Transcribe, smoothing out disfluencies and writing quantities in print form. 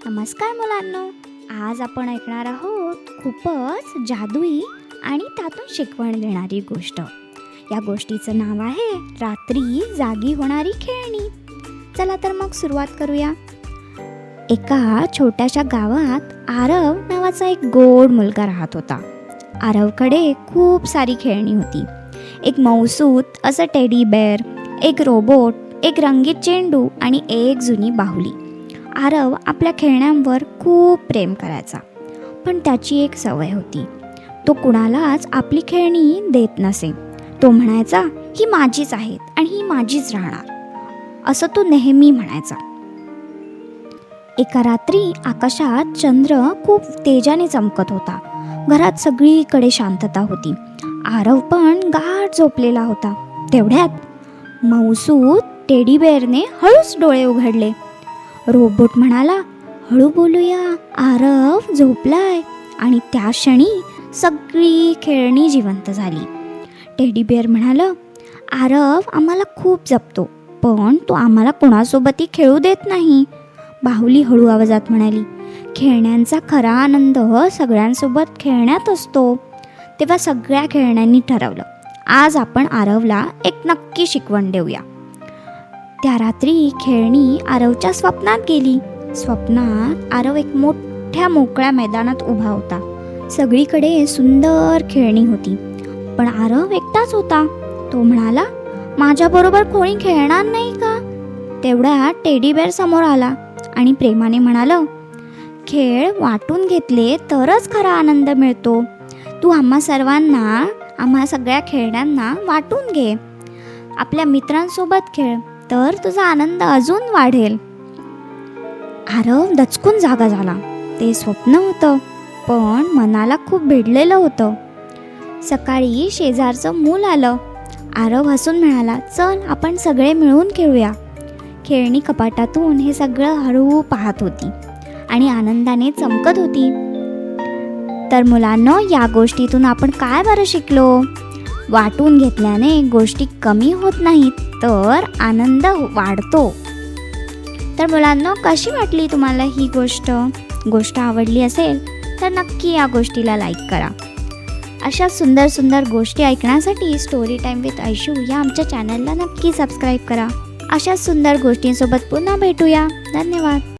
नमस्कार मुलांनो, आज आपण ऐकणार आहोत खूपच जादुई आणि त्यातून शिकवण देणारी गोष्ट. या गोष्टीचं नाव आहे रात्री जागी होणारी खेळणी. चला तर मग सुरुवात करूया. एका छोट्याशा गावात आरव नावाचा एक गोड मुलगा राहत होता. आरवकडे खूप सारी खेळणी होती. एक मौसूत असं टेडी बेअर, एक रोबोट, एक रंगीत चेंडू आणि एक जुनी बाहुली. आरव आपल्या खेळण्यांवर खूप प्रेम करायचा, पण त्याची एक सवय होती. तो कुणालाच आपली खेळणी देत नसे. तो म्हणायचा, ही माझीच आहेत आणि ही माझीच राहणार, असं तो नेहमी म्हणायचा. एका रात्री आकाशात चंद्र खूप तेजाने चमकत होता. घरात सगळीकडे शांतता होती. आरव पण गाढ झोपलेला होता. तेवढ्यात मौसूत टेडी बेअरने हळूच डोळे उघडले. रोबोट म्हणाला, हळू बोलूया, आरव झोपलाय. आणि त्या क्षणी सगळी खेळणी जिवंत झाली. टेडी बेअर म्हणालं, आरव आम्हाला खूप जपतो, पण तो आम्हाला कोणासोबतही खेळू देत नाही. बाहुली हळू आवाजात म्हणाली, खेळण्यांचा खरा आनंद सगळ्यांसोबत खेळण्यात असतो. तेव्हा सगळ्या खेळण्यांनी ठरवलं, आज आपण आरवला एक नक्की शिकवण देऊया. त्या रात्री खेळणी आरवच्या स्वप्नात गेली. स्वप्नात आरव एक मोठ्या मोकळ्या मैदानात उभा होता. सगळीकडे सुंदर खेळणी होती, पण आरव एकटाच होता. तो म्हणाला, माझ्याबरोबर कोणी खेळणार नाही का? तेवढ्या टेडी बेअर समोर आला आणि प्रेमाने म्हणाला, खेळ वाटून घेतले तरच खरा आनंद मिळतो. तू आम्हा सगळ्या खेळण्यांना वाटून घे. आपल्या मित्रांसोबत खेळ, तर तुझा आनंद अजून वाढेल. आरव दचकून जागा झाला. ते स्वप्न होतं, पण मनाला खूप भिडलेलं होतं. सकाळी शेजारचं मूल आलं. आरव हसून म्हणाला, चल आपण सगळे मिळून खेळूया. खेळणी कपाटातून हे सगळं हळू पाहत होती आणि आनंदाने चमकत होती. तर मुलांनो, या गोष्टीतून आपण काय बरं शिकलो? वाटून घेतल्याने गोष्टी कमी होत नाहीत, तर आनंद वाढतो. तर मुलांनो, कशी वाटली तुम्हाला ही गोष्ट आवडली असेल तर नक्की या गोष्टीला लाईक करा. अशा सुंदर सुंदर गोष्टी ऐकण्यासाठी स्टोरी टाईम विथ ऐशू या आमच्या चॅनलला नक्की सबस्क्राईब करा. अशा सुंदर गोष्टींसोबत पुन्हा भेटूया. धन्यवाद.